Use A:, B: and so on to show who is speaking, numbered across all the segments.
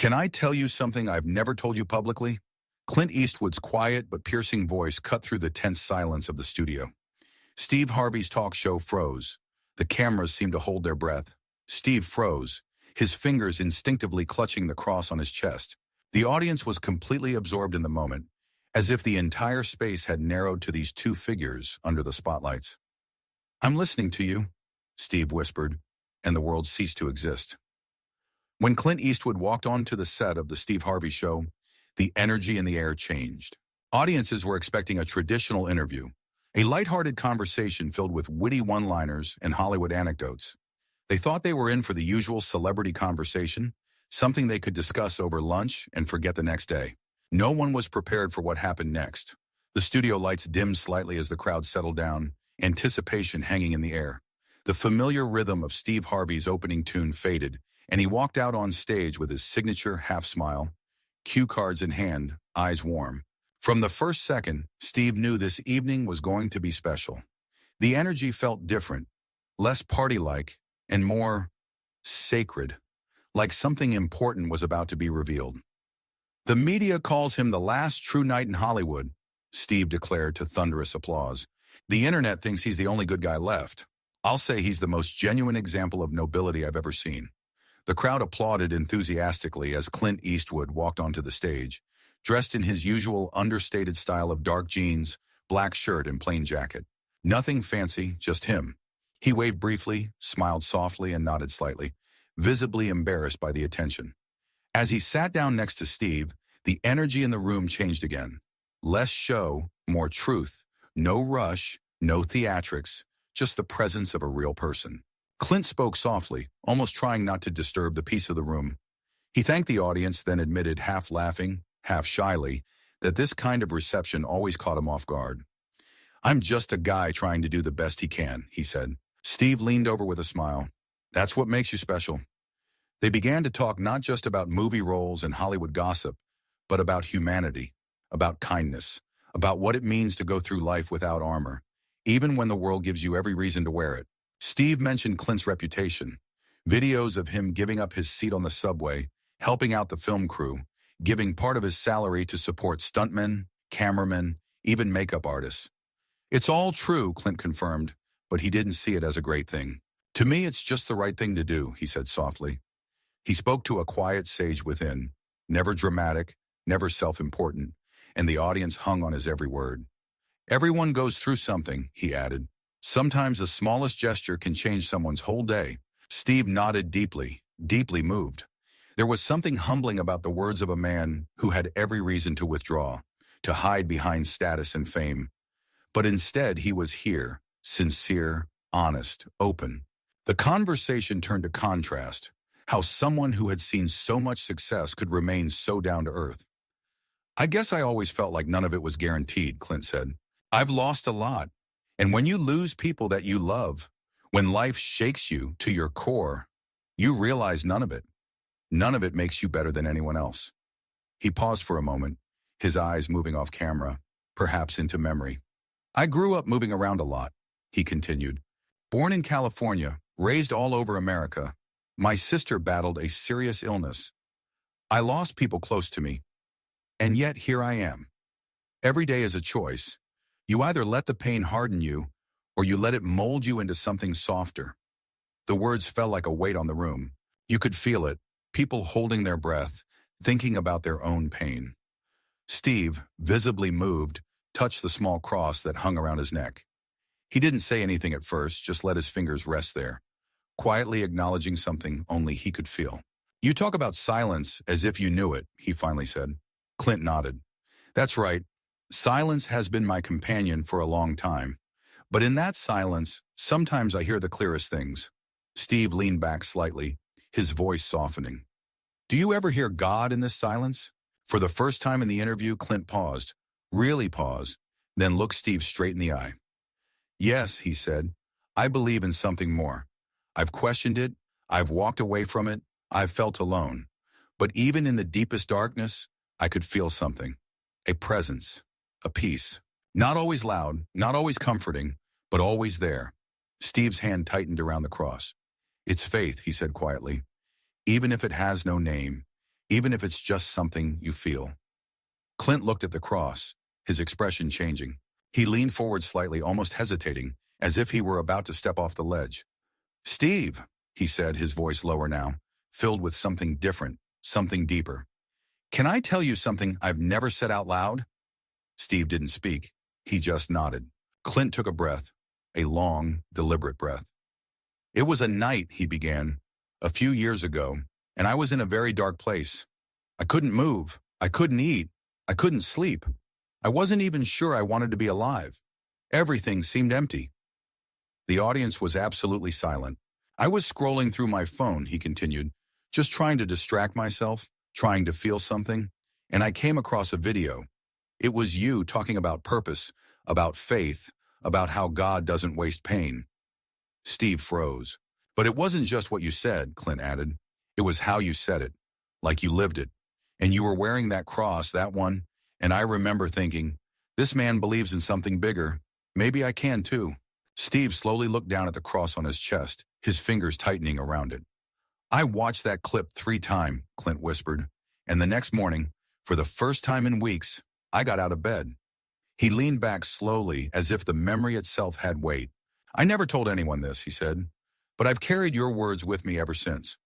A: Can I tell you something I've never told you publicly? Clint Eastwood's quiet but piercing voice cut through the tense silence of the studio. Steve Harvey's talk show froze. The cameras seemed to hold their breath. Steve froze, his fingers instinctively clutching the cross on his chest. The audience was completely absorbed in the moment, as if the entire space had narrowed to these two figures under the spotlights. "I'm listening to you," Steve whispered, and the world ceased to exist. When Clint Eastwood walked onto the set of the Steve Harvey show, the energy in the air changed. Audiences were expecting a traditional interview, a lighthearted conversation filled with witty one-liners and Hollywood anecdotes. They thought they were in for the usual celebrity conversation, something they could discuss over lunch and forget the next day. No one was prepared for what happened next. The studio lights dimmed slightly as the crowd settled down, anticipation hanging in the air. The familiar rhythm of Steve Harvey's opening tune faded, and he walked out on stage with his signature half-smile, cue cards in hand, eyes warm. From the first second, Steve knew this evening was going to be special. The energy felt different, less party-like, and more sacred, like something important was about to be revealed. "The media calls him the last true knight in Hollywood," Steve declared to thunderous applause. "The internet thinks he's the only good guy left. I'll say he's the most genuine example of nobility I've ever seen." The crowd applauded enthusiastically as Clint Eastwood walked onto the stage, dressed in his usual understated style of dark jeans, black shirt, and plain jacket. Nothing fancy, just him. He waved briefly, smiled softly, and nodded slightly, visibly embarrassed by the attention. As he sat down next to Steve, the energy in the room changed again. Less show, more truth. No rush, no theatrics, just the presence of a real person. Clint spoke softly, almost trying not to disturb the peace of the room. He thanked the audience, then admitted, half laughing, half shyly, that this kind of reception always caught him off guard. "I'm just a guy trying to do the best he can," he said. Steve leaned over with a smile. "That's what makes you special." They began to talk not just about movie roles and Hollywood gossip, but about humanity, about kindness, about what it means to go through life without armor, even when the world gives you every reason to wear it. Steve mentioned Clint's reputation, videos of him giving up his seat on the subway, helping out the film crew, giving part of his salary to support stuntmen, cameramen, even makeup artists. "It's all true," Clint confirmed, but he didn't see it as a great thing. "To me, it's just the right thing to do," he said softly. He spoke to a quiet sage within, never dramatic, never self-important, and the audience hung on his every word. "Everyone goes through something," he added. "Sometimes the smallest gesture can change someone's whole day." Steve nodded deeply, deeply moved. There was something humbling about the words of a man who had every reason to withdraw, to hide behind status and fame. But instead, he was here, sincere, honest, open. The conversation turned to contrast, how someone who had seen so much success could remain so down to earth. "I guess I always felt like none of it was guaranteed," Clint said. "I've lost a lot. And when you lose people that you love, when life shakes you to your core, you realize none of it makes you better than anyone else." He paused for a moment, his eyes moving off camera, perhaps into memory. "I grew up moving around a lot," he continued. "Born in California, raised all over America. My sister battled a serious illness. I lost people close to me. And yet here I am. Every day is a choice. You either let the pain harden you, or you let it mold you into something softer." The words fell like a weight on the room. You could feel it, people holding their breath, thinking about their own pain. Steve, visibly moved, touched the small cross that hung around his neck. He didn't say anything at first, just let his fingers rest there, quietly acknowledging something only he could feel. "You talk about silence as if you knew it," he finally said. Clint nodded. "That's right. Silence has been my companion for a long time. But in that silence, sometimes I hear the clearest things." Steve leaned back slightly, his voice softening. "Do you ever hear God in this silence?" For the first time in the interview, Clint paused, really paused, then looked Steve straight in the eye. "Yes," he said, "I believe in something more. I've questioned it, I've walked away from it, I've felt alone. But even in the deepest darkness, I could feel something. A presence, a peace. Not always loud, not always comforting, but always there." Steve's hand tightened around the cross. "It's faith," he said quietly. "Even if it has no name, even if it's just something you feel. Clint looked at the cross, his expression changing. He leaned forward slightly, almost hesitating, as if he were about to step off the ledge. "Steve," he said, his voice lower now, filled with something different, something deeper. "Can I tell you something I've never said out loud?" Steve didn't speak. He just nodded. Clint took a breath, a long, deliberate breath. "It was a night," he began, "a few years ago, and I was in a very dark place. I couldn't move. I couldn't eat. I couldn't sleep. I wasn't even sure I wanted to be alive. Everything seemed empty." The audience was absolutely silent. "I was scrolling through my phone," he continued, "just trying to distract myself, trying to feel something, and I came across a video. It was you talking about purpose, about faith, about how God doesn't waste pain." Steve froze. "But it wasn't just what you said," Clint added. "It was how you said it, like you lived it. And you were wearing that cross, that one, and I remember thinking, this man believes in something bigger. Maybe I can too." Steve slowly looked down at the cross on his chest, his fingers tightening around it. "I watched that clip 3 times, Clint whispered, "and the next morning, for the first time in weeks, I got out of bed." He leaned back slowly, as if the memory itself had weight. "I never told anyone this," he said, "but I've carried your words with me ever since."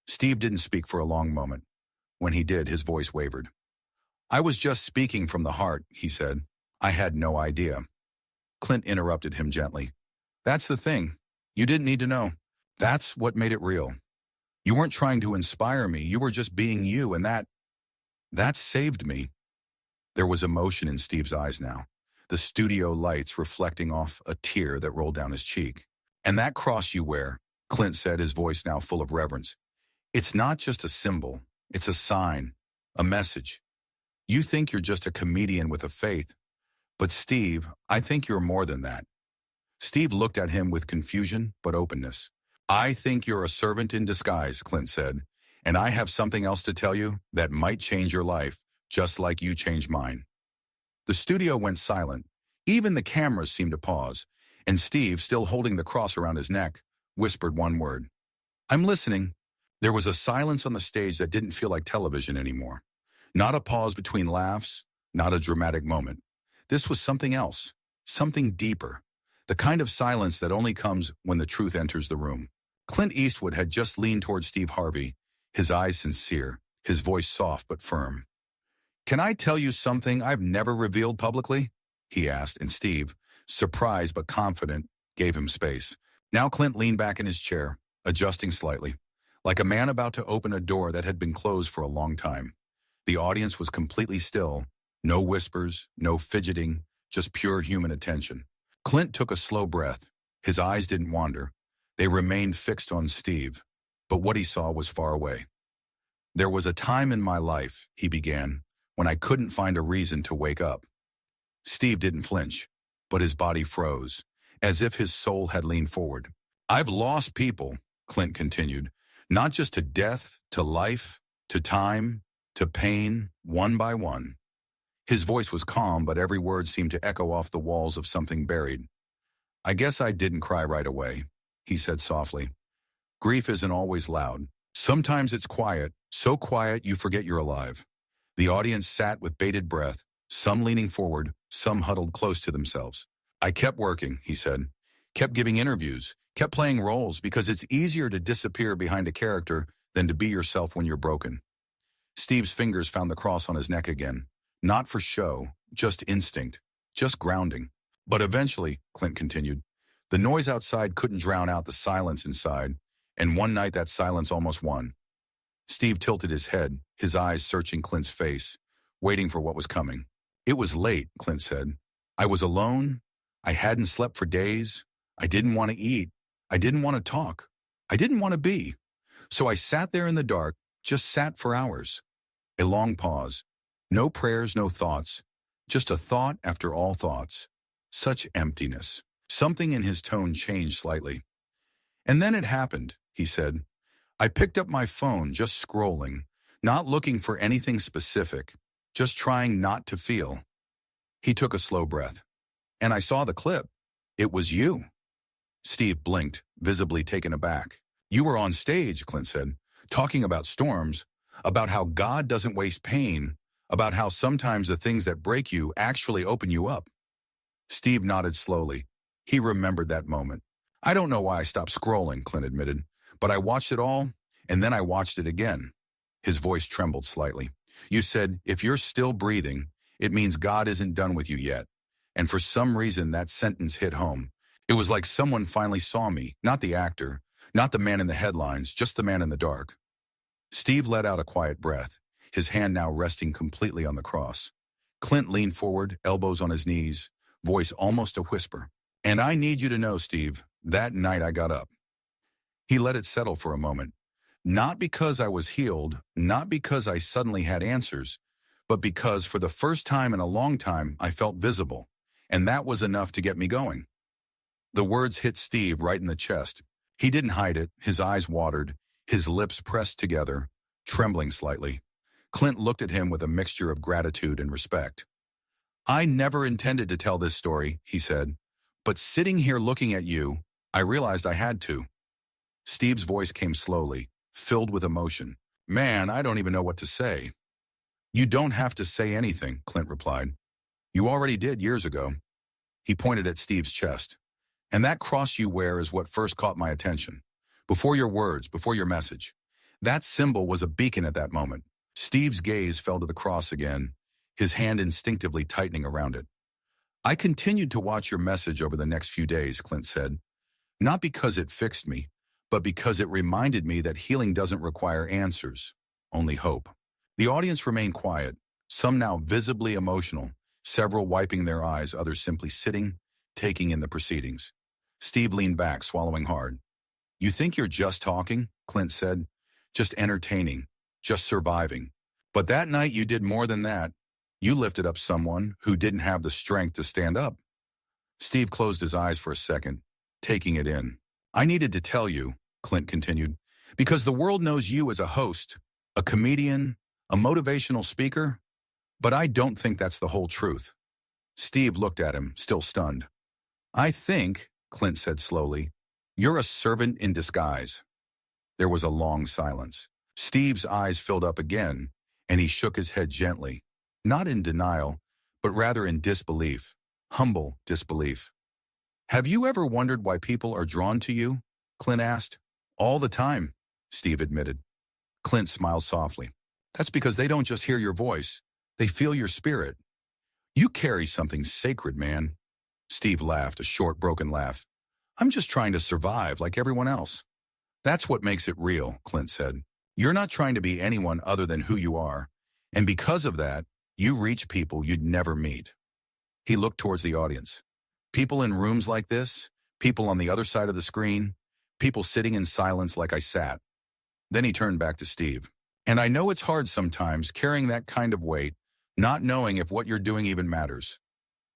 A: Steve didn't speak for a long moment. When he did, his voice wavered. "I was just speaking from the heart," he said. "I had no idea." Clint interrupted him gently. "That's the thing. You didn't need to know. That's what made it real. You weren't trying to inspire me. You were just being you, and that saved me." There was emotion in Steve's eyes now, the studio lights reflecting off a tear that rolled down his cheek. "And that cross you wear," Clint said, his voice now full of reverence, "it's not just a symbol. It's a sign, a message. You think you're just a comedian with a faith. But Steve, I think you're more than that." Steve looked at him with confusion but openness. "I think you're a servant in disguise," Clint said, "and I have something else to tell you that might change your life, just like you changed mine." The studio went silent. Even the cameras seemed to pause, and Steve, still holding the cross around his neck, whispered one word. "I'm listening." There was a silence on the stage that didn't feel like television anymore. Not a pause between laughs, not a dramatic moment. This was something else, something deeper, the kind of silence that only comes when the truth enters the room. Clint Eastwood had just leaned toward Steve Harvey, his eyes sincere, his voice soft but firm. "Can I tell you something I've never revealed publicly?" he asked, and Steve, surprised but confident, gave him space. Now Clint leaned back in his chair, adjusting slightly, like a man about to open a door that had been closed for a long time. The audience was completely still. No whispers, no fidgeting, just pure human attention. Clint took a slow breath. His eyes didn't wander. They remained fixed on Steve, but what he saw was far away. "There was a time in my life," he began, "when I couldn't find a reason to wake up." Steve didn't flinch, but his body froze, as if his soul had leaned forward. "I've lost people," Clint continued, "not just to death, to life, to time, to pain, one by one." His voice was calm, but every word seemed to echo off the walls of something buried. "I guess I didn't cry right away," he said softly. "Grief isn't always loud. Sometimes it's quiet, so quiet you forget you're alive." The audience sat with bated breath, some leaning forward, some huddled close to themselves. "I kept working," he said, "kept giving interviews, kept playing roles because it's easier to disappear behind a character than to be yourself when you're broken." Steve's fingers found the cross on his neck again. Not for show, just instinct, just grounding. "But eventually," Clint continued, "the noise outside couldn't drown out the silence inside, and one night that silence almost won." Steve tilted his head, his eyes searching Clint's face, waiting for what was coming. "It was late," Clint said. "I was alone. I hadn't slept for days. I didn't want to eat. I didn't want to talk. I didn't want to be. So I sat there in the dark, just sat for hours." A long pause. No prayers, no thoughts. Just a thought after all thoughts. Such emptiness. Something in his tone changed slightly. "And then it happened," he said. "I picked up my phone, just scrolling, not looking for anything specific, just trying not to feel." He took a slow breath. "And I saw the clip. It was you." Steve blinked, visibly taken aback. "You were on stage," Clint said, "talking about storms, about how God doesn't waste pain, about how sometimes the things that break you actually open you up. Steve nodded slowly. He remembered that moment. I don't know why I stopped scrolling, Clint admitted, but I watched it all, and then I watched it again. His voice trembled slightly. You said, if you're still breathing, it means God isn't done with you yet. And for some reason, that sentence hit home. It was like someone finally saw me, not the actor, not the man in the headlines, just the man in the dark. Steve let out a quiet breath, his hand now resting completely on the cross. Clint leaned forward, elbows on his knees, voice almost a whisper. And I need you to know, Steve, that night I got up. He let it settle for a moment. Not because I was healed, not because I suddenly had answers, but because for the first time in a long time I felt visible, and that was enough to get me going. The words hit Steve right in the chest. He didn't hide it, his eyes watered, his lips pressed together, trembling slightly. Clint looked at him with a mixture of gratitude and respect. I never intended to tell this story, he said, but sitting here looking at you, I realized I had to. Steve's voice came slowly, filled with emotion. Man, I don't even know what to say. You don't have to say anything, Clint replied. You already did years ago. He pointed at Steve's chest. And that cross you wear is what first caught my attention. Before your words, before your message. That symbol was a beacon at that moment. Steve's gaze fell to the cross again, his hand instinctively tightening around it. I continued to watch your message over the next few days, Clint said. Not because it fixed me, but because it reminded me that healing doesn't require answers, only hope. The audience remained quiet, some now visibly emotional, several wiping their eyes, others simply sitting, taking in the proceedings. Steve leaned back, swallowing hard. You think you're just talking? Clint said. Just entertaining, just surviving. But that night you did more than that. You lifted up someone who didn't have the strength to stand up. Steve closed his eyes for a second, taking it in. I needed to tell you, Clint continued, because the world knows you as a host, a comedian, a motivational speaker, but I don't think that's the whole truth. Steve looked at him, still stunned. I think, Clint said slowly, you're a servant in disguise. There was a long silence. Steve's eyes filled up again, and he shook his head gently, not in denial, but rather in disbelief, humble disbelief. Have you ever wondered why people are drawn to you? Clint asked. All the time, Steve admitted. Clint smiled softly. That's because they don't just hear your voice, they feel your spirit. You carry something sacred, man. Steve laughed, a short, broken laugh. I'm just trying to survive like everyone else. That's what makes it real, Clint said. You're not trying to be anyone other than who you are, and because of that, you reach people you'd never meet. He looked towards the audience. People in rooms like this, people on the other side of the screen, people sitting in silence like I sat. Then he turned back to Steve. And I know it's hard sometimes carrying that kind of weight, not knowing if what you're doing even matters.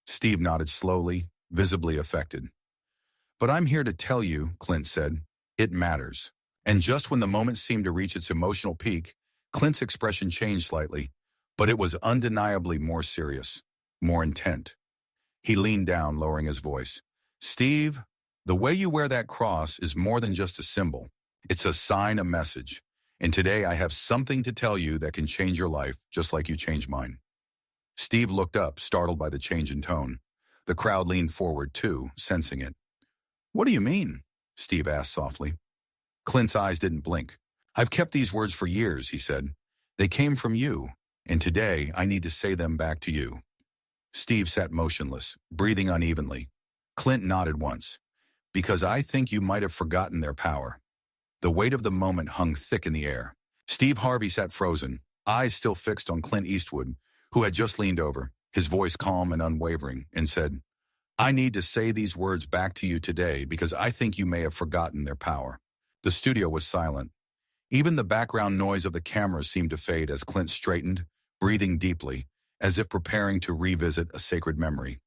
A: Steve nodded slowly, visibly affected. But I'm here to tell you, Clint said, it matters. And just when the moment seemed to reach its emotional peak, Clint's expression changed slightly, but it was undeniably more serious, more intent. He leaned down, lowering his voice. Steve, the way you wear that cross is more than just a symbol. It's a sign, a message. And today I have something to tell you that can change your life, just like you changed mine. Steve looked up, startled by the change in tone. The crowd leaned forward, too, sensing it. What do you mean? Steve asked softly. Clint's eyes didn't blink. I've kept these words for years, he said. They came from you, and today I need to say them back to you. Steve sat motionless, breathing unevenly. Clint nodded once. Because I think you might have forgotten their power. The weight of the moment hung thick in the air. Steve Harvey sat frozen, eyes still fixed on Clint Eastwood, who had just leaned over, his voice calm and unwavering, and said, I need to say these words back to you today because I think you may have forgotten their power. The studio was silent. Even the background noise of the camera seemed to fade as Clint straightened, breathing deeply, as if preparing to revisit a sacred memory.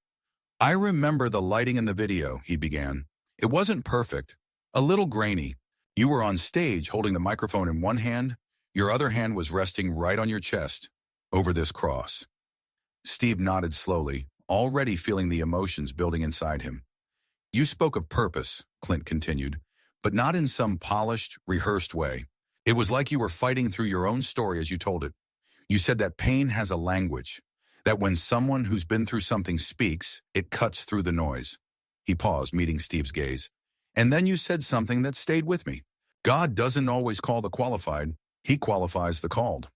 A: I remember the lighting in the video, he began. It wasn't perfect, a little grainy. You were on stage holding the microphone in one hand, your other hand was resting right on your chest, over this cross. Steve nodded slowly, already feeling the emotions building inside him. You spoke of purpose, Clint continued, but not in some polished, rehearsed way. It was like you were fighting through your own story as you told it. You said that pain has a language, that when someone who's been through something speaks, it cuts through the noise. He paused, meeting Steve's gaze. And then you said something that stayed with me. God doesn't always call the qualified, he qualifies the called.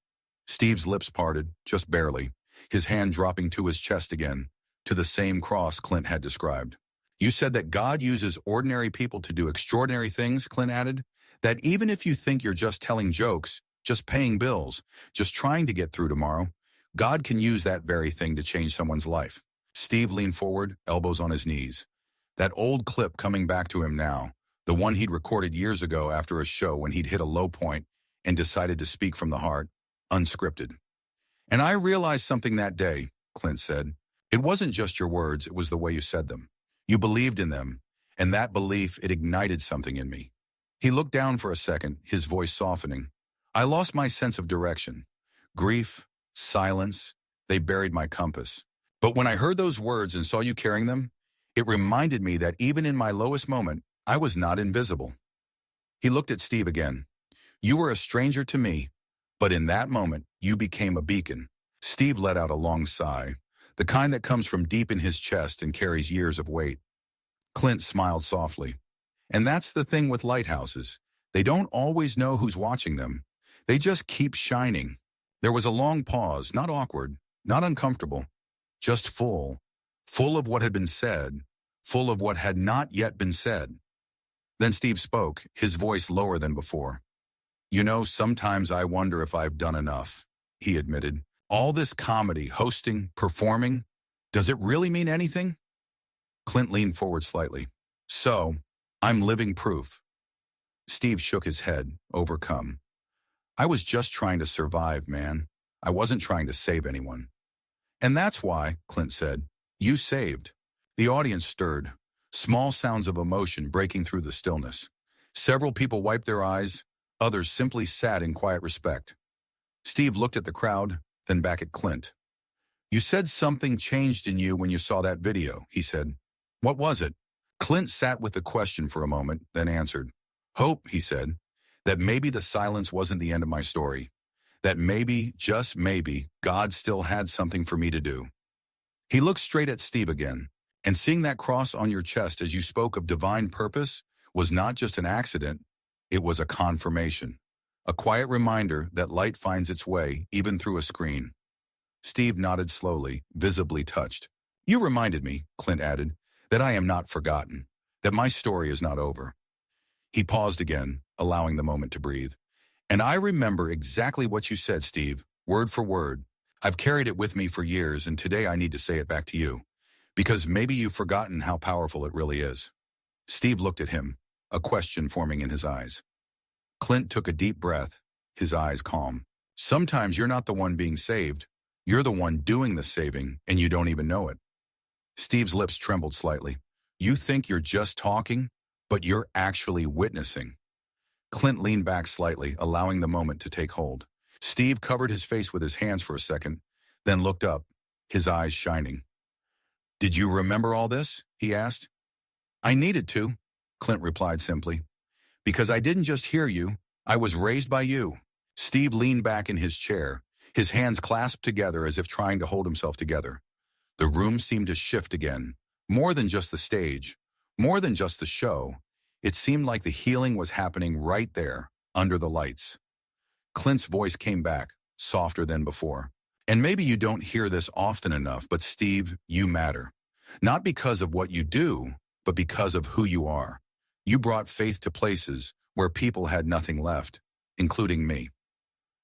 A: Steve's lips parted, just barely, his hand dropping to his chest again, to the same cross Clint had described. You said that God uses ordinary people to do extraordinary things, Clint added, that even if you think you're just telling jokes, just paying bills, just trying to get through tomorrow, God can use that very thing to change someone's life. Steve leaned forward, elbows on his knees. That old clip coming back to him now, the one he'd recorded years ago after a show when he'd hit a low point and decided to speak from the heart, unscripted. And I realized something that day, Clint said. It wasn't just your words, it was the way you said them. You believed in them, and that belief, it ignited something in me. He looked down for a second, his voice softening. I lost my sense of direction. Grief, silence, they buried my compass. But when I heard those words and saw you carrying them, it reminded me that even in my lowest moment, I was not invisible. He looked at Steve again. You were a stranger to me, but in that moment, you became a beacon. Steve let out a long sigh, the kind that comes from deep in his chest and carries years of weight. Clint smiled softly. And that's the thing with lighthouses. They don't always know who's watching them. They just keep shining. There was a long pause, not awkward, not uncomfortable, just full of what had been said, full of what had not yet been said. Then Steve spoke, his voice lower than before. You know, sometimes I wonder if I've done enough, he admitted. All this comedy, hosting, performing, does it really mean anything? Clint leaned forward slightly. So, I'm living proof. Steve shook his head, overcome. I was just trying to survive, man. I wasn't trying to save anyone. And that's why, Clint said, you saved. The audience stirred, small sounds of emotion breaking through the stillness. Several people wiped their eyes, others simply sat in quiet respect. Steve looked at the crowd, then back at Clint. You said something changed in you when you saw that video, he said. What was it? Clint sat with the question for a moment, then answered. Hope, he said, that maybe the silence wasn't the end of my story. That maybe, just maybe, God still had something for me to do. He looked straight at Steve again, and seeing that cross on your chest as you spoke of divine purpose was not just an accident, it was a confirmation. A quiet reminder that light finds its way, even through a screen. Steve nodded slowly, visibly touched. You reminded me, Clint added, that I am not forgotten, that my story is not over. He paused again, allowing the moment to breathe. And I remember exactly what you said, Steve, word for word. I've carried it with me for years, and today I need to say it back to you, because maybe you've forgotten how powerful it really is. Steve looked at him, a question forming in his eyes. Clint took a deep breath, his eyes calm. Sometimes you're not the one being saved. You're the one doing the saving, and you don't even know it. Steve's lips trembled slightly. You think you're just talking, but you're actually witnessing. Clint leaned back slightly, allowing the moment to take hold. Steve covered his face with his hands for a second, then looked up, his eyes shining. Did you remember all this? He asked. I needed to, Clint replied simply. Because I didn't just hear you, I was raised by you. Steve leaned back in his chair, his hands clasped together as if trying to hold himself together. The room seemed to shift again, more than just the stage, more than just the show. It seemed like the healing was happening right there, under the lights. Clint's voice came back, softer than before. And maybe you don't hear this often enough, but Steve, you matter. Not because of what you do, but because of who you are. You brought faith to places where people had nothing left, including me.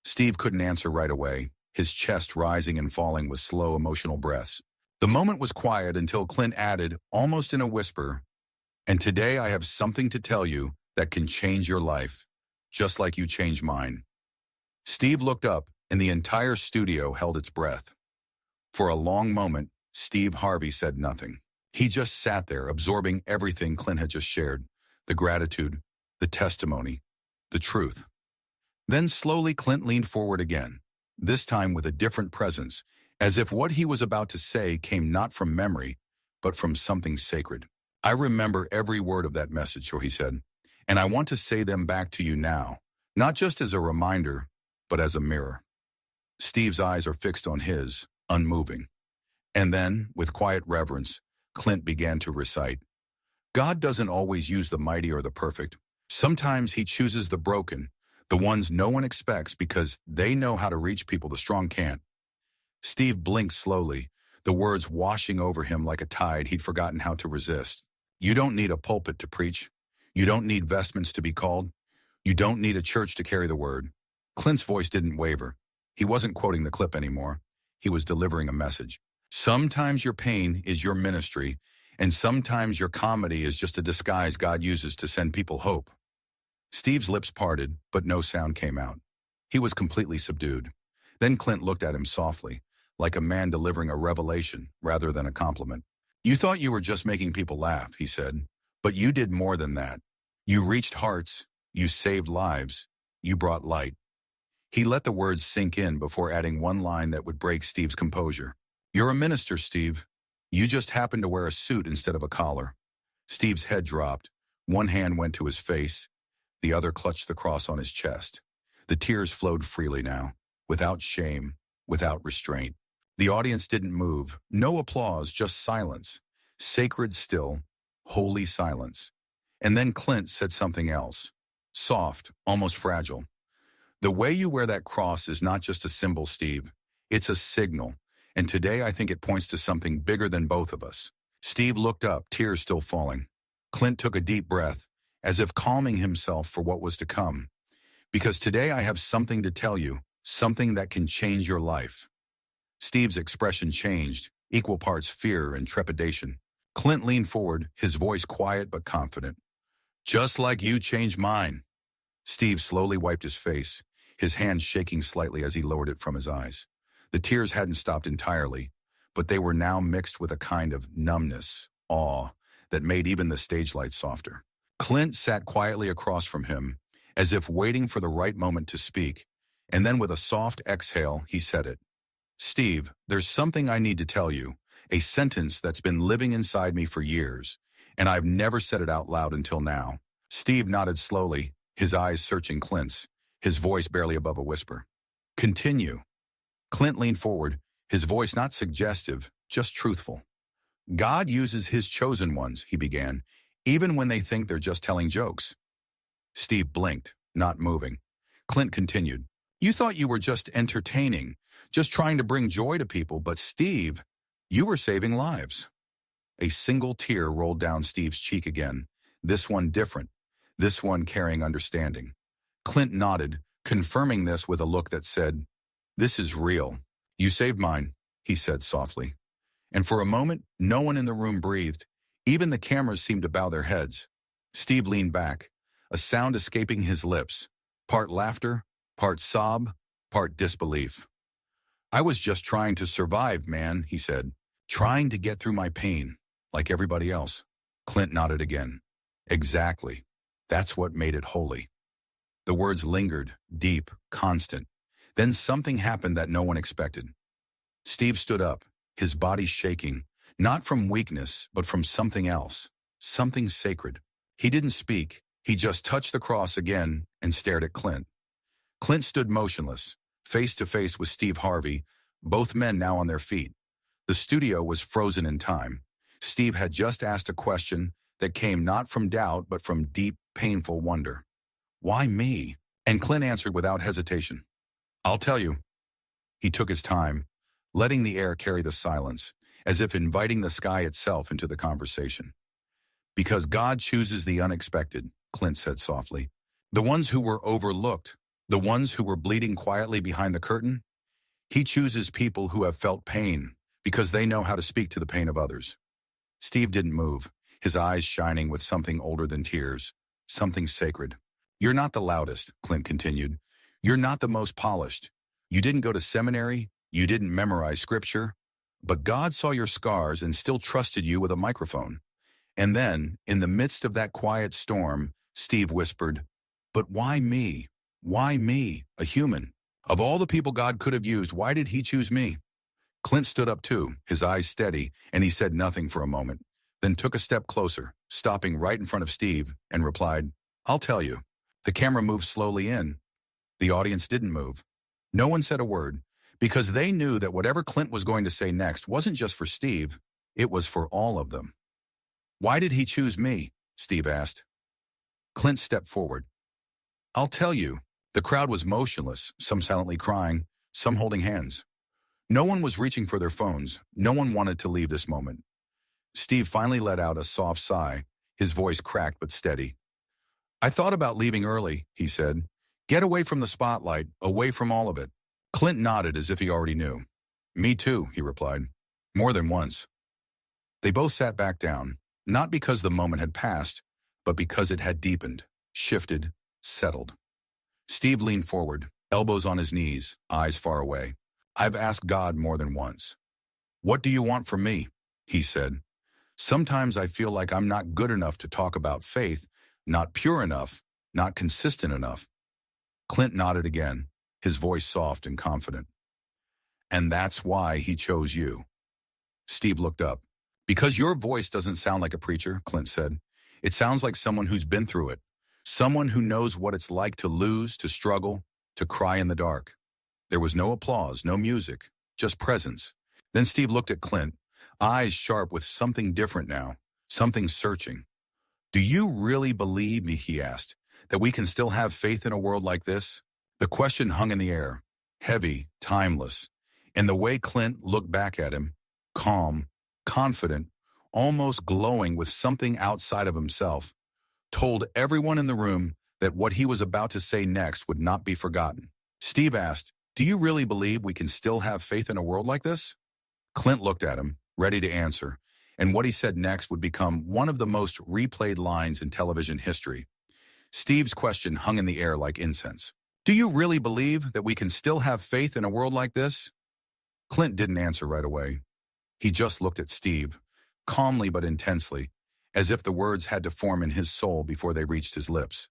A: Steve couldn't answer right away, his chest rising and falling with slow emotional breaths. The moment was quiet until Clint added, almost in a whisper, and today I have something to tell you that can change your life, just like you changed mine. Steve looked up, and the entire studio held its breath. For a long moment, Steve Harvey said nothing. He just sat there, absorbing everything Clint had just shared, the gratitude, the testimony, the truth. Then slowly Clint leaned forward again, this time with a different presence, as if what he was about to say came not from memory, but from something sacred. I remember every word of that message, he said, and I want to say them back to you now, Not just as a reminder, but as a mirror. Steve's eyes are fixed on his, unmoving. And then, with quiet reverence, Clint began to recite. God doesn't always use the mighty or the perfect. Sometimes he chooses the broken, the ones no one expects because they know how to reach people the strong can't. Steve blinked slowly, the words washing over him like a tide he'd forgotten how to resist. You don't need a pulpit to preach. You don't need vestments to be called. You don't need a church to carry the word. Clint's voice didn't waver. He wasn't quoting the clip anymore. He was delivering a message. Sometimes your pain is your ministry, and sometimes your comedy is just a disguise God uses to send people hope. Steve's lips parted, but no sound came out. He was completely subdued. Then Clint looked at him softly, like a man delivering a revelation rather than a compliment. You thought you were just making people laugh, he said, but you did more than that. You reached hearts, you saved lives, you brought light. He let the words sink in before adding one line that would break Steve's composure. You're a minister, Steve. You just happened to wear a suit instead of a collar. Steve's head dropped. One hand went to his face. The other clutched the cross on his chest. The tears flowed freely now, without shame, without restraint. The audience didn't move. No applause, just silence. Sacred still, holy silence. And then Clint said something else. Soft, almost fragile. The way you wear that cross is not just a symbol, Steve. It's a signal. And today I think it points to something bigger than both of us. Steve looked up, tears still falling. Clint took a deep breath, as if calming himself for what was to come. Because today I have something to tell you, something that can change your life. Steve's expression changed, equal parts fear and trepidation. Clint leaned forward, his voice quiet but confident. Just like you changed mine. Steve slowly wiped his face, his hand shaking slightly as he lowered it from his eyes. The tears hadn't stopped entirely, but they were now mixed with a kind of numbness, awe, that made even the stage lights softer. Clint sat quietly across from him, as if waiting for the right moment to speak, and then with a soft exhale, he said it. Steve, there's something I need to tell you, a sentence that's been living inside me for years, and I've never said it out loud until now. Steve nodded slowly, his eyes searching Clint's, his voice barely above a whisper. Continue. Clint leaned forward, his voice not suggestive, just truthful. God uses his chosen ones, he began, even when they think they're just telling jokes. Steve blinked, not moving. Clint continued. You thought you were just entertaining, just trying to bring joy to people, but Steve, you were saving lives. A single tear rolled down Steve's cheek again, this one different, this one carrying understanding. Clint nodded, confirming this with a look that said, This is real. You saved mine, he said softly. And for a moment, no one in the room breathed. Even the cameras seemed to bow their heads. Steve leaned back, a sound escaping his lips, part laughter, part sob, part disbelief. I was just trying to survive, man, he said. Trying to get through my pain, like everybody else. Clint nodded again. Exactly. That's what made it holy. The words lingered, deep, constant. Then something happened that no one expected. Steve stood up, his body shaking, not from weakness, but from something else, something sacred. He didn't speak. He just touched the cross again and stared at Clint. Clint stood motionless, face to face with Steve Harvey, both men now on their feet. The studio was frozen in time. Steve had just asked a question that came not from doubt, but from deep, painful wonder. Why me? And Clint answered without hesitation. I'll tell you. He took his time, letting the air carry the silence, as if inviting the sky itself into the conversation. Because God chooses the unexpected, Clint said softly. The ones who were overlooked, the ones who were bleeding quietly behind the curtain. He chooses people who have felt pain because they know how to speak to the pain of others. Steve didn't move, his eyes shining with something older than tears, something sacred. You're not the loudest, Clint continued. You're not the most polished. You didn't go to seminary. You didn't memorize scripture. But God saw your scars and still trusted you with a microphone. And then, in the midst of that quiet storm, Steve whispered, But why me? Why me, a human? Of all the people God could have used, why did he choose me? Clint stood up too, his eyes steady, and he said nothing for a moment, then took a step closer, stopping right in front of Steve, and replied, I'll tell you. The camera moved slowly in, The audience didn't move. No one said a word, because they knew that whatever Clint was going to say next wasn't just for Steve, it was for all of them. "Why did he choose me?" Steve asked. Clint stepped forward. "I'll tell you." The crowd was motionless, some silently crying, some holding hands. No one was reaching for their phones. No one wanted to leave this moment. Steve finally let out a soft sigh, his voice cracked but steady. "I thought about leaving early," he said. "Get away from the spotlight, away from all of it." Clint nodded as if he already knew. "Me too," he replied. "More than once." They both sat back down, not because the moment had passed, but because it had deepened, shifted, settled. Steve leaned forward, elbows on his knees, eyes far away. "I've asked God more than once. 'What do you want from me?' he said. 'Sometimes I feel like I'm not good enough to talk about faith, not pure enough, not consistent enough.'" Clint nodded again, his voice soft and confident. "And that's why he chose you." Steve looked up. "Because your voice doesn't sound like a preacher," Clint said. "It sounds like someone who's been through it. Someone who knows what it's like to lose, to struggle, to cry in the dark." There was no applause, no music, just presence. Then Steve looked at Clint, eyes sharp with something different now, something searching. "Do you really believe me," he asked, "that we can still have faith in a world like this?" The question hung in the air, heavy, timeless. And the way Clint looked back at him, calm, confident, almost glowing with something outside of himself, told everyone in the room that what he was about to say next would not be forgotten. Steve asked, "Do you really believe we can still have faith in a world like this?" Clint looked at him, ready to answer, and what he said next would become one of the most replayed lines in television history. Steve's question hung in the air like incense. "Do you really believe that we can still have faith in a world like this?" Clint didn't answer right away. He just looked at Steve, calmly but intensely, as if the words had to form in his soul before they reached his lips.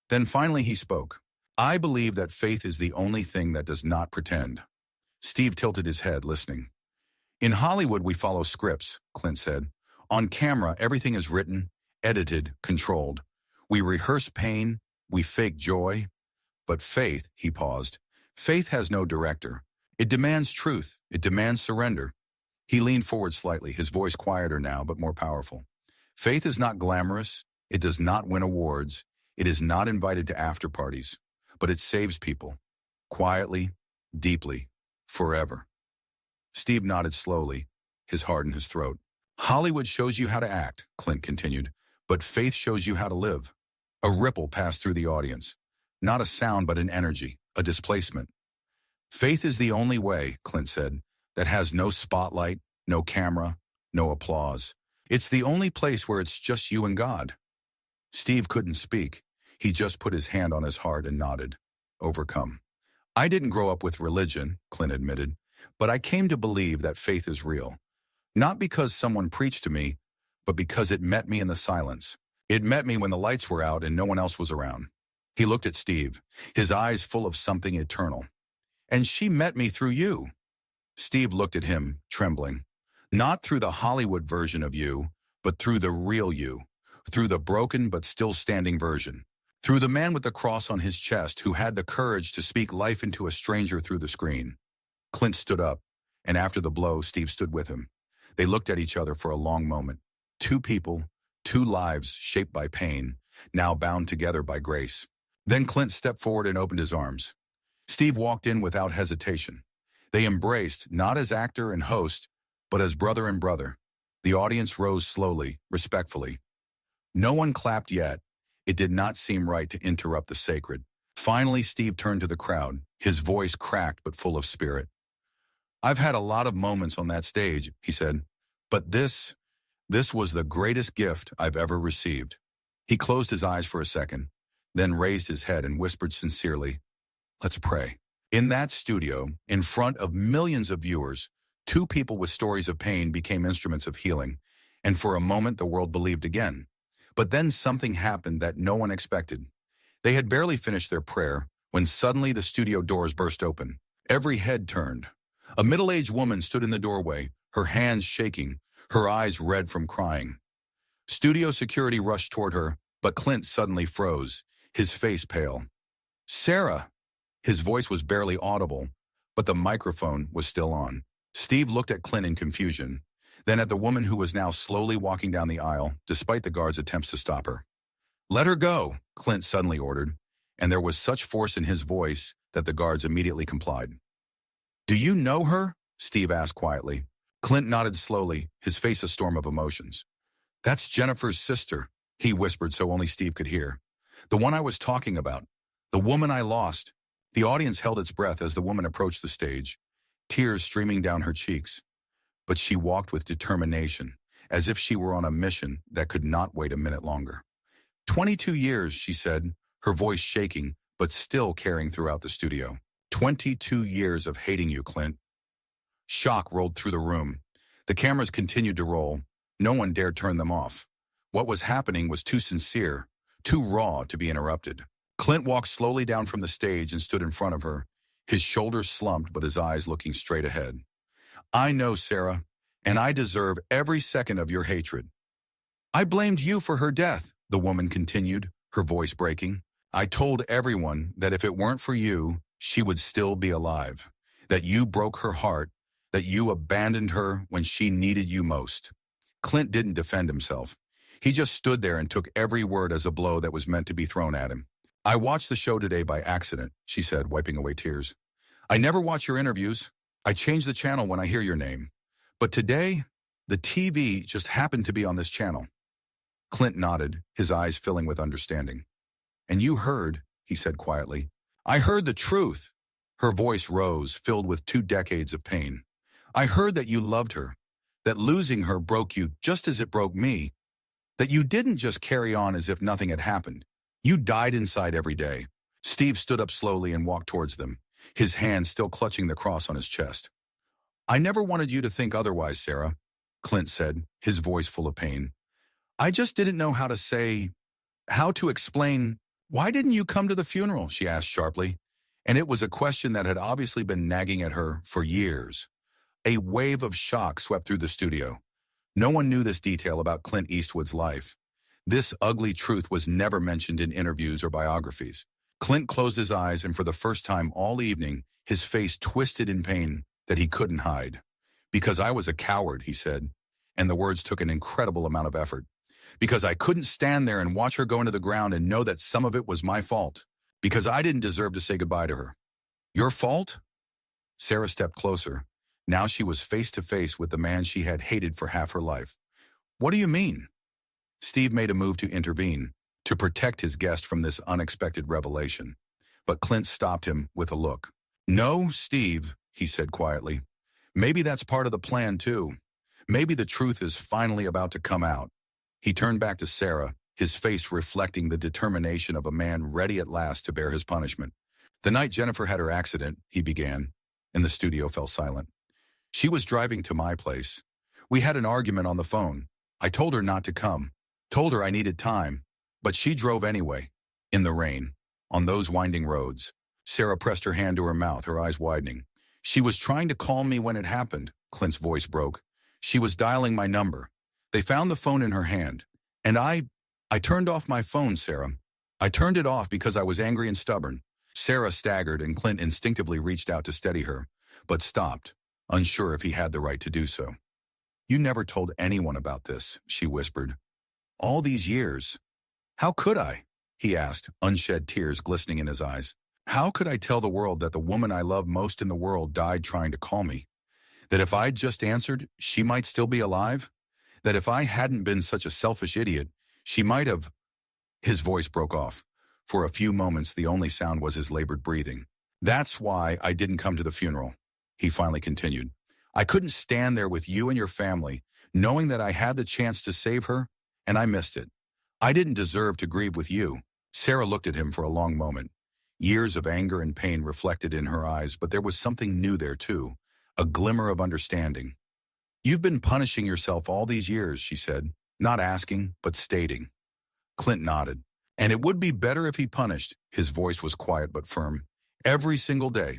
A: Then finally he spoke. "I believe that faith is the only thing that does not pretend." Steve tilted his head, listening. "In Hollywood, we follow scripts," Clint said. "On camera, everything is written, edited, controlled. We rehearse pain, we fake joy. But faith," he paused, "faith has no director. It demands truth. It demands surrender." He leaned forward slightly, his voice quieter now, but more powerful. "Faith is not glamorous. It does not win awards. It is not invited to after parties. But it saves people. Quietly, deeply, forever." Steve nodded slowly, his heart in his throat. "Hollywood shows you how to act," Clint continued, "but faith shows you how to live." A ripple passed through the audience. Not a sound, but an energy, a displacement. "Faith is the only way," Clint said, "that has no spotlight, no camera, no applause. It's the only place where it's just you and God." Steve couldn't speak. He just put his hand on his heart and nodded, overcome. "I didn't grow up with religion," Clint admitted, "but I came to believe that faith is real. Not because someone preached to me, but because it met me in the silence. It met me when the lights were out and no one else was around." He looked at Steve, his eyes full of something eternal. "And she met me through you." Steve looked at him, trembling. "Not through the Hollywood version of you, but through the real you, through the broken but still standing version, through the man with the cross on his chest who had the courage to speak life into a stranger through the screen." Clint stood up, and after the blow, Steve stood with him. They looked at each other for a long moment. Two people, two lives shaped by pain, now bound together by grace. Then Clint stepped forward and opened his arms. Steve walked in without hesitation. They embraced, not as actor and host, but as brother and brother. The audience rose slowly, respectfully. No one clapped yet. It did not seem right to interrupt the sacred. Finally, Steve turned to the crowd, his voice cracked but full of spirit. "I've had a lot of moments on that stage," he said, "but this was the greatest gift I've ever received." He closed his eyes for a second, then raised his head and whispered sincerely, "Let's pray." In that studio, in front of millions of viewers, two people with stories of pain became instruments of healing, and for a moment the world believed again. But then something happened that no one expected. They had barely finished their prayer when suddenly the studio doors burst open. Every head turned. A middle-aged woman stood in the doorway, her hands shaking, her eyes red from crying. Studio security rushed toward her, but Clint suddenly froze, his face pale. "Sarah!" His voice was barely audible, but the microphone was still on. Steve looked at Clint in confusion, then at the woman who was now slowly walking down the aisle, despite the guard's attempts to stop her. "Let her go," Clint suddenly ordered, and there was such force in his voice that the guards immediately complied. "Do you know her?" Steve asked quietly. Clint nodded slowly, his face a storm of emotions. "That's Jennifer's sister," he whispered so only Steve could hear. "The one I was talking about. The woman I lost." The audience held its breath as the woman approached the stage, tears streaming down her cheeks. But she walked with determination, as if she were on a mission that could not wait a minute longer. 22 years, she said, her voice shaking, but still carrying throughout the studio. 22 years of hating you, Clint. Shock rolled through the room. The cameras continued to roll. No one dared turn them off. What was happening was too sincere, too raw to be interrupted. Clint walked slowly down from the stage and stood in front of her, his shoulders slumped but his eyes looking straight ahead. "I know, Sarah, and I deserve every second of your hatred." "I blamed you for her death," the woman continued, her voice breaking. "I told everyone that if it weren't for you, she would still be alive, that you broke her heart, that you abandoned her when she needed you most." Clint didn't defend himself. He just stood there and took every word as a blow that was meant to be thrown at him. "I watched the show today by accident," she said, wiping away tears. "I never watch your interviews. I change the channel when I hear your name. But today, the TV just happened to be on this channel." Clint nodded, his eyes filling with understanding. "And you heard," he said quietly. "I heard the truth." Her voice rose, filled with 2 decades of pain. "I heard that you loved her, that losing her broke you just as it broke me, that you didn't just carry on as if nothing had happened. You died inside every day." Steve stood up slowly and walked towards them, his hand still clutching the cross on his chest. "I never wanted you to think otherwise, Sarah," Clint said, his voice full of pain. "I just didn't know how to explain." "Why didn't you come to the funeral?" she asked sharply, and it was a question that had obviously been nagging at her for years. A wave of shock swept through the studio. No one knew this detail about Clint Eastwood's life. This ugly truth was never mentioned in interviews or biographies. Clint closed his eyes, and for the first time all evening, his face twisted in pain that he couldn't hide. "Because I was a coward," he said, and the words took an incredible amount of effort. "Because I couldn't stand there and watch her go into the ground and know that some of it was my fault. Because I didn't deserve to say goodbye to her." "Your fault?" Sarah stepped closer. Now she was face to face with the man she had hated for half her life. "What do you mean?" Steve made a move to intervene, to protect his guest from this unexpected revelation. But Clint stopped him with a look. "No, Steve," he said quietly. "Maybe that's part of the plan too. Maybe the truth is finally about to come out." He turned back to Sarah, his face reflecting the determination of a man ready at last to bear his punishment. "The night Jennifer had her accident," he began, and the studio fell silent. "She was driving to my place. We had an argument on the phone. I told her not to come. Told her I needed time, but she drove anyway, in the rain, on those winding roads." Sarah pressed her hand to her mouth, her eyes widening. "She was trying to call me when it happened," Clint's voice broke. "She was dialing my number. They found the phone in her hand. And I turned off my phone, Sarah. I turned it off because I was angry and stubborn." Sarah staggered, and Clint instinctively reached out to steady her, but stopped, unsure if he had the right to do so. "You never told anyone about this," she whispered. "All these years." "How could I?" he asked, unshed tears glistening in his eyes. "How could I tell the world that the woman I love most in the world died trying to call me? That if I'd just answered, she might still be alive? That if I hadn't been such a selfish idiot, she might have—" His voice broke off. For a few moments, the only sound was his labored breathing. "That's why I didn't come to the funeral," he finally continued. "I couldn't stand there with you and your family, knowing that I had the chance to save her, and I missed it. I didn't deserve to grieve with you." Sarah looked at him for a long moment. Years of anger and pain reflected in her eyes, but there was something new there too, a glimmer of understanding. "You've been punishing yourself all these years," she said, not asking, but stating. Clint nodded. "And it would be better if he punished," his voice was quiet but firm, "every single day."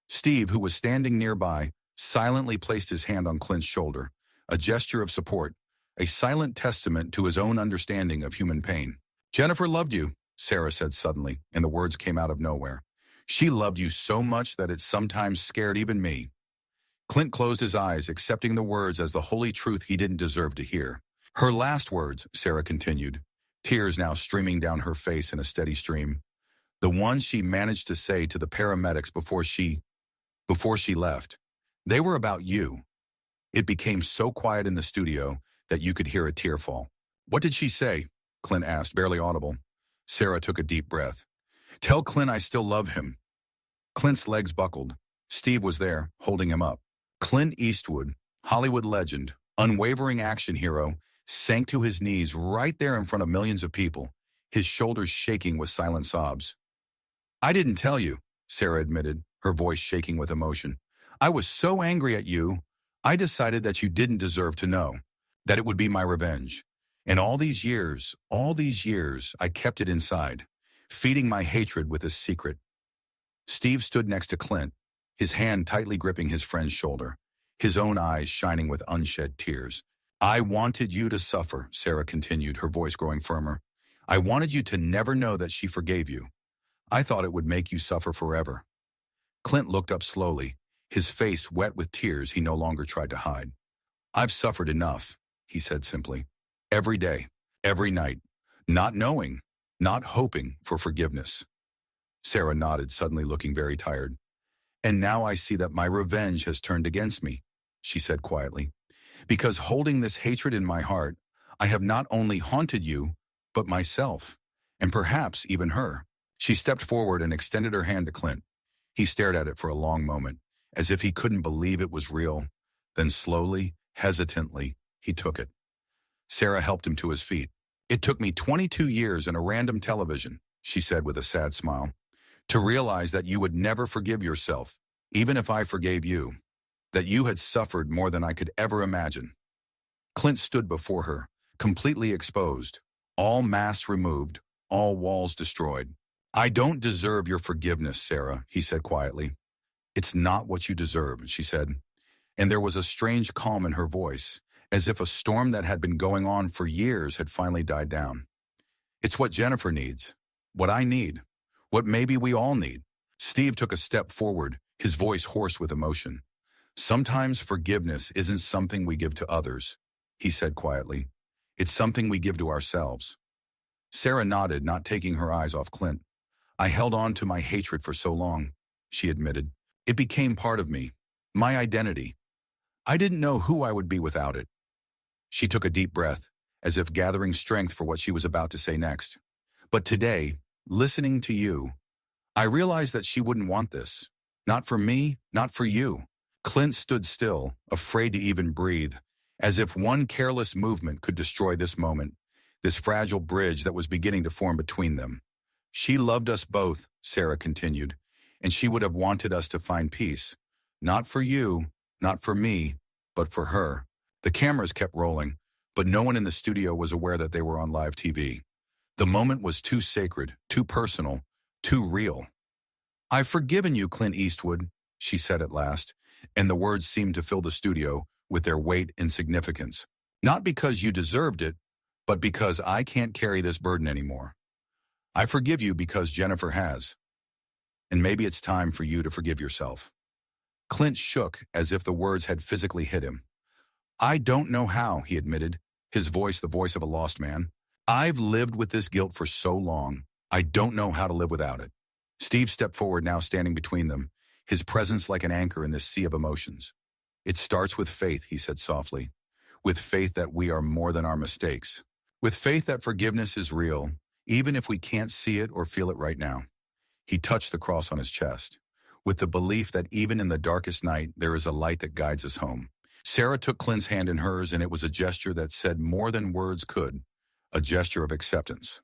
A: Steve, who was standing nearby, silently placed his hand on Clint's shoulder, a gesture of support, a silent testament to his own understanding of human pain. "Jennifer loved you," Sarah said suddenly, and the words came out of nowhere. She loved you so much that it sometimes scared even me. Clint closed his eyes, accepting the words as the holy truth he didn't deserve to hear. Her last words, Sarah continued, tears now streaming down her face in a steady stream. The ones she managed to say to the paramedics before she left. They were about you. It became so quiet in the studio that you could hear a tear fall. What did she say? Clint asked, barely audible. Sarah took a deep breath. Tell Clint I still love him. Clint's legs buckled. Steve was there, holding him up. Clint Eastwood, Hollywood legend, unwavering action hero, sank to his knees right there in front of millions of people, his shoulders shaking with silent sobs. I didn't tell you, Sarah admitted, her voice shaking with emotion. I was so angry at you, I decided that you didn't deserve to know, that it would be my revenge. And all these years, I kept it inside, feeding my hatred with a secret. Steve stood next to Clint, his hand tightly gripping his friend's shoulder, his own eyes shining with unshed tears. I wanted you to suffer, Sarah continued, her voice growing firmer. I wanted you to never know that she forgave you. I thought it would make you suffer forever. Clint looked up slowly, his face wet with tears he no longer tried to hide. I've suffered enough, he said simply. Every day, every night, not knowing, not hoping for forgiveness. Sarah nodded, suddenly looking very tired. And now I see that my revenge has turned against me, she said quietly. Because holding this hatred in my heart, I have not only haunted you, but myself, and perhaps even her. She stepped forward and extended her hand to Clint. He stared at it for a long moment, as if he couldn't believe it was real. Then slowly, hesitantly, he took it. Sarah helped him to his feet. It took me 22 years and a random television, she said with a sad smile, to realize that you would never forgive yourself, even if I forgave you, that you had suffered more than I could ever imagine. Clint stood before her, completely exposed, all masks removed, all walls destroyed. I don't deserve your forgiveness, Sarah, he said quietly. It's not what you deserve, she said, and there was a strange calm in her voice, as if a storm that had been going on for years had finally died down. It's what Jennifer needs, what I need, what maybe we all need. Steve took a step forward, his voice hoarse with emotion. Sometimes forgiveness isn't something we give to others, he said quietly. It's something we give to ourselves. Sarah nodded, not taking her eyes off Clint. I held on to my hatred for so long, she admitted. It became part of me, my identity. I didn't know who I would be without it. She took a deep breath, as if gathering strength for what she was about to say next. But today, listening to you, I realized that she wouldn't want this. Not for me, not for you. Clint stood still, afraid to even breathe, as if one careless movement could destroy this moment, this fragile bridge that was beginning to form between them. She loved us both, Sarah continued, and she would have wanted us to find peace. Not for you, not for me, but for her. The cameras kept rolling, but no one in the studio was aware that they were on live TV. The moment was too sacred, too personal, too real. I've forgiven you, Clint Eastwood, she said at last, and the words seemed to fill the studio with their weight and significance. Not because you deserved it, but because I can't carry this burden anymore. I forgive you because Jennifer has. And maybe it's time for you to forgive yourself. Clint shook as if the words had physically hit him. I don't know how, he admitted, his voice the voice of a lost man. I've lived with this guilt for so long, I don't know how to live without it. Steve stepped forward, now standing between them, his presence like an anchor in this sea of emotions. It starts with faith, he said softly, with faith that we are more than our mistakes, with faith that forgiveness is real, even if we can't see it or feel it right now. He touched the cross on his chest, with the belief that even in the darkest night, there is a light that guides us home. Sarah took Clint's hand in hers, and it was a gesture that said more than words could, a gesture of acceptance,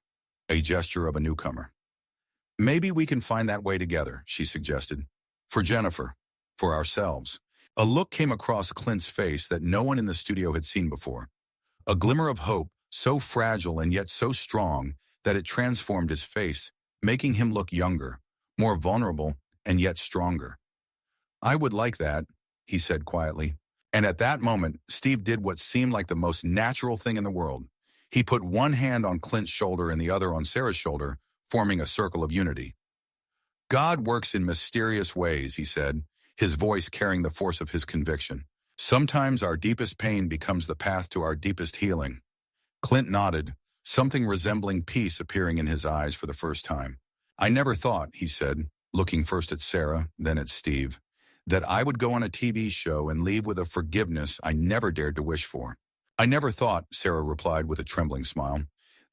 A: a gesture of a newcomer. Maybe we can find that way together, she suggested. For Jennifer, for ourselves. A look came across Clint's face that no one in the studio had seen before. A glimmer of hope, so fragile and yet so strong that it transformed his face, making him look younger, more vulnerable, and yet stronger. I would like that, he said quietly. And at that moment, Steve did what seemed like the most natural thing in the world. He put one hand on Clint's shoulder and the other on Sarah's shoulder, forming a circle of unity. God works in mysterious ways, he said, his voice carrying the force of his conviction. Sometimes our deepest pain becomes the path to our deepest healing. Clint nodded, something resembling peace appearing in his eyes for the first time. I never thought, he said, looking first at Sarah, then at Steve, that I would go on a TV show and leave with a forgiveness I never dared to wish for. I never thought, Sarah replied with a trembling smile,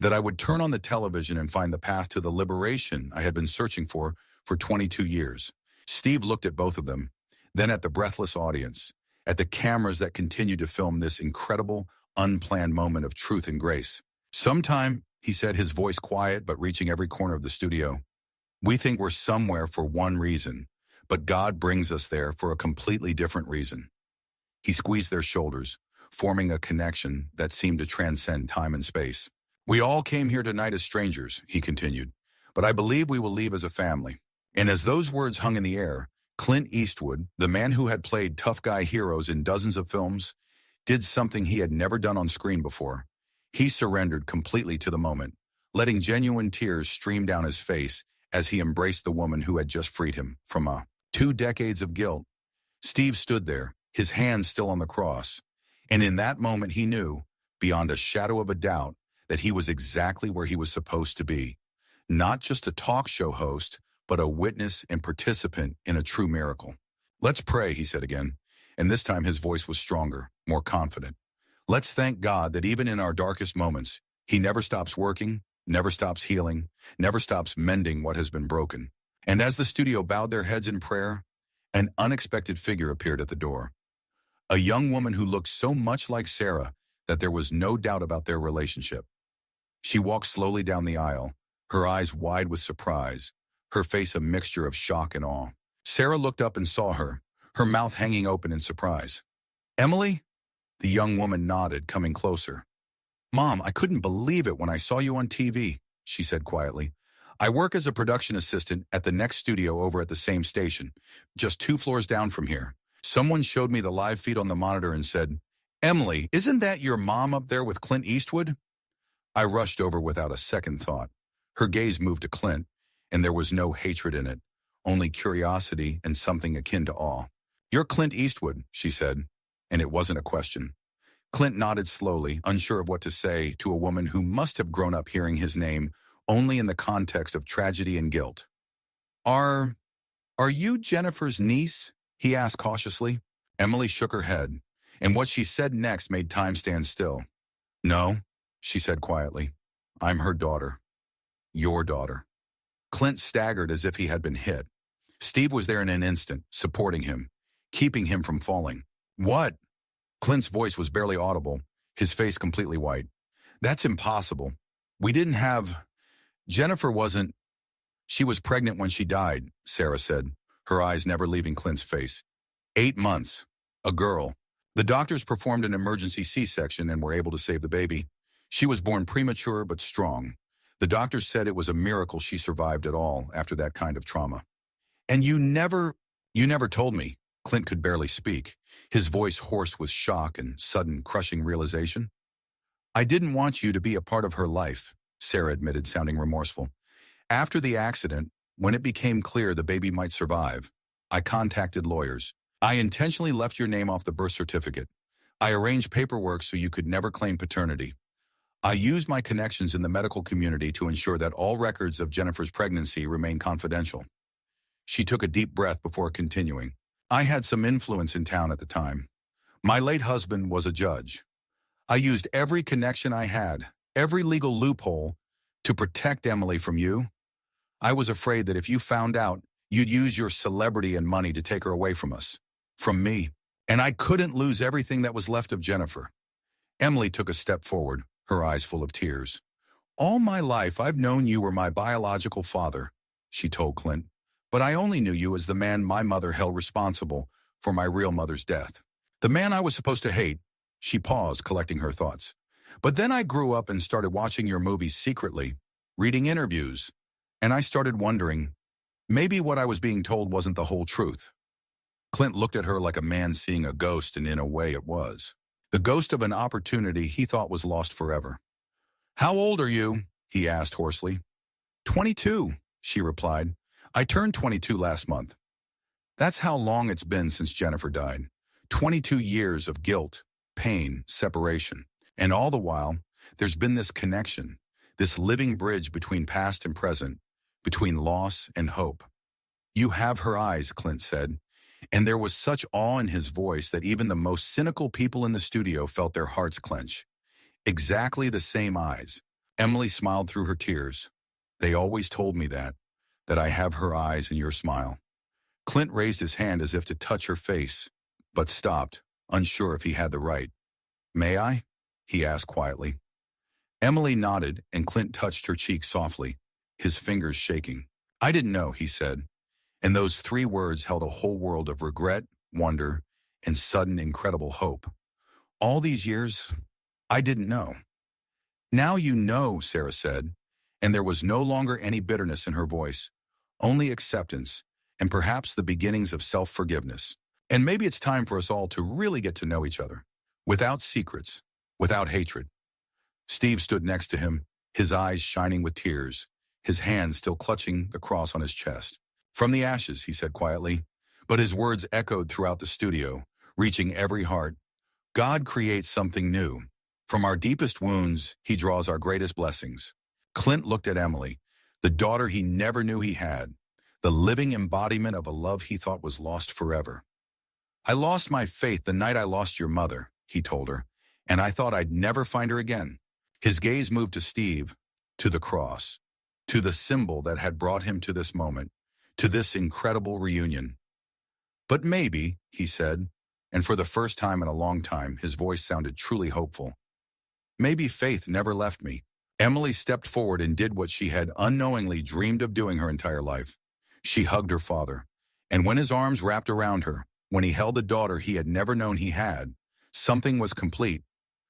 A: that I would turn on the television and find the path to the liberation I had been searching for 22 years. Steve looked at both of them, then at the breathless audience, at the cameras that continued to film this incredible, unplanned moment of truth and grace. Sometime, he said, his voice quiet but reaching every corner of the studio, we think we're somewhere for one reason, but God brings us there for a completely different reason. He squeezed their shoulders, forming a connection that seemed to transcend time and space. We all came here tonight as strangers, he continued, but I believe we will leave as a family. And as those words hung in the air, Clint Eastwood, the man who had played tough guy heroes in dozens of films, did something he had never done on screen before. He surrendered completely to the moment, letting genuine tears stream down his face as he embraced the woman who had just freed him from 2 decades of guilt. Steve stood there, his hands still on the cross, and in that moment he knew, beyond a shadow of a doubt, that he was exactly where he was supposed to be. Not just a talk show host, but a witness and participant in a true miracle. Let's pray, he said again, and this time his voice was stronger, more confident. Let's thank God that even in our darkest moments, he never stops working, never stops healing, never stops mending what has been broken. And as the studio bowed their heads in prayer, an unexpected figure appeared at the door. A young woman who looked so much like Sarah that there was no doubt about their relationship. She walked slowly down the aisle, her eyes wide with surprise, her face a mixture of shock and awe. Sarah looked up and saw her, her mouth hanging open in surprise. Emily? The young woman nodded, coming closer. Mom, I couldn't believe it when I saw you on TV, she said quietly. I work as a production assistant at the next studio over at the same station, just 2 floors down from here. Someone showed me the live feed on the monitor and said, Emily, isn't that your mom up there with Clint Eastwood? I rushed over without a second thought. Her gaze moved to Clint, and there was no hatred in it, only curiosity and something akin to awe. You're Clint Eastwood, she said, and it wasn't a question. Clint nodded slowly, unsure of what to say to a woman who must have grown up hearing his name only in the context of tragedy and guilt. Are you Jennifer's niece? He asked cautiously. Emily shook her head, and what she said next made time stand still. No, she said quietly. I'm her daughter. Your daughter. Clint staggered as if he had been hit. Steve was there in an instant, supporting him, keeping him from falling. What? Clint's voice was barely audible, his face completely white. That's impossible. We didn't have... Jennifer wasn't... She was pregnant when she died, Sarah said, her eyes never leaving Clint's face. 8 months. A girl. The doctors performed an emergency C-section and were able to save the baby. She was born premature but strong. The doctors said it was a miracle she survived at all after that kind of trauma. And you never told me. Clint could barely speak, his voice hoarse with shock and sudden crushing realization. I didn't want you to be a part of her life, Sarah admitted, sounding remorseful. After the accident, when it became clear the baby might survive, I contacted lawyers. I intentionally left your name off the birth certificate. I arranged paperwork so you could never claim paternity. I used my connections in the medical community to ensure that all records of Jennifer's pregnancy remain confidential. She took a deep breath before continuing. I had some influence in town at the time. My late husband was a judge. I used every connection I had, every legal loophole, to protect Emily from you. I was afraid that if you found out, you'd use your celebrity and money to take her away from us, from me. And I couldn't lose everything that was left of Jennifer. Emily took a step forward, her eyes full of tears. All my life, I've known you were my biological father, she told Clint. But I only knew you as the man my mother held responsible for my real mother's death. The man I was supposed to hate. She paused, collecting her thoughts. But then I grew up and started watching your movies secretly, reading interviews, and I started wondering, maybe what I was being told wasn't the whole truth. Clint looked at her like a man seeing a ghost, and in a way it was. The ghost of an opportunity he thought was lost forever. How old are you? He asked hoarsely. 22, she replied. I turned 22 last month. That's how long it's been since Jennifer died. 22 years of guilt, pain, separation. And all the while, there's been this connection, this living bridge between past and present, between loss and hope. You have her eyes, Clint said, and there was such awe in his voice that even the most cynical people in the studio felt their hearts clench. Exactly the same eyes. Emily smiled through her tears. They always told me that I have her eyes and your smile. Clint raised his hand as if to touch her face, but stopped, unsure if he had the right. May I? He asked quietly. Emily nodded, and Clint touched her cheek softly, his fingers shaking. I didn't know, he said, and those 3 words held a whole world of regret, wonder, and sudden incredible hope. All these years, I didn't know. Now you know, Sarah said, and there was no longer any bitterness in her voice, only acceptance, and perhaps the beginnings of self-forgiveness. And maybe it's time for us all to really get to know each other, without secrets, without hatred. Steve stood next to him, his eyes shining with tears, his hands still clutching the cross on his chest. From the ashes, he said quietly, but his words echoed throughout the studio, reaching every heart. God creates something new. From our deepest wounds, he draws our greatest blessings. Clint looked at Emily, the daughter he never knew he had, the living embodiment of a love he thought was lost forever. I lost my faith the night I lost your mother, he told her, and I thought I'd never find her again. His gaze moved to Steve, to the cross, to the symbol that had brought him to this moment, to this incredible reunion. But maybe, he said, and for the first time in a long time, his voice sounded truly hopeful. Maybe faith never left me. Emily stepped forward and did what she had unknowingly dreamed of doing her entire life. She hugged her father, and when his arms wrapped around her, when he held the daughter he had never known he had, something was complete.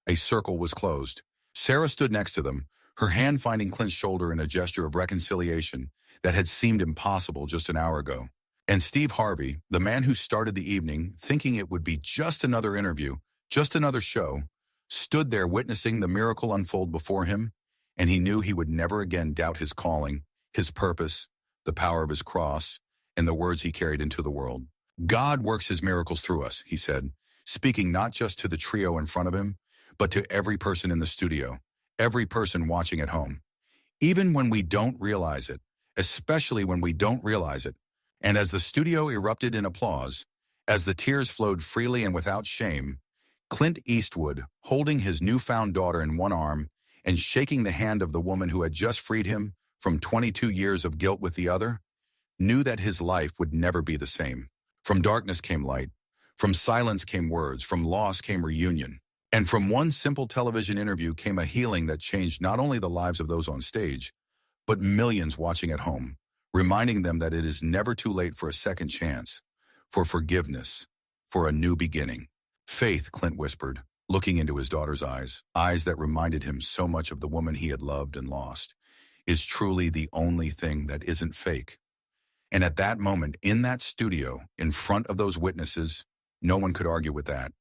A: A circle was closed. Sarah stood next to them, her hand finding Clint's shoulder in a gesture of reconciliation that had seemed impossible just an hour ago. And Steve Harvey, the man who started the evening, thinking it would be just another interview, just another show, stood there witnessing the miracle unfold before him, and he knew he would never again doubt his calling, his purpose, the power of his cross, and the words he carried into the world. God works his miracles through us, he said, speaking not just to the trio in front of him, but to every person in the studio, every person watching at home. Even when we don't realize it, especially when we don't realize it. And as the studio erupted in applause, as the tears flowed freely and without shame, Clint Eastwood, holding his newfound daughter in one arm and shaking the hand of the woman who had just freed him from 22 years of guilt with the other, knew that his life would never be the same. From darkness came light, from silence came words, from loss came reunion. And from one simple television interview came a healing that changed not only the lives of those on stage, but millions watching at home, reminding them that it is never too late for a second chance, for forgiveness, for a new beginning. Faith, Clint whispered, looking into his daughter's eyes that reminded him so much of the woman he had loved and lost, is truly the only thing that isn't fake. And at that moment, in that studio, in front of those witnesses, no one could argue with that.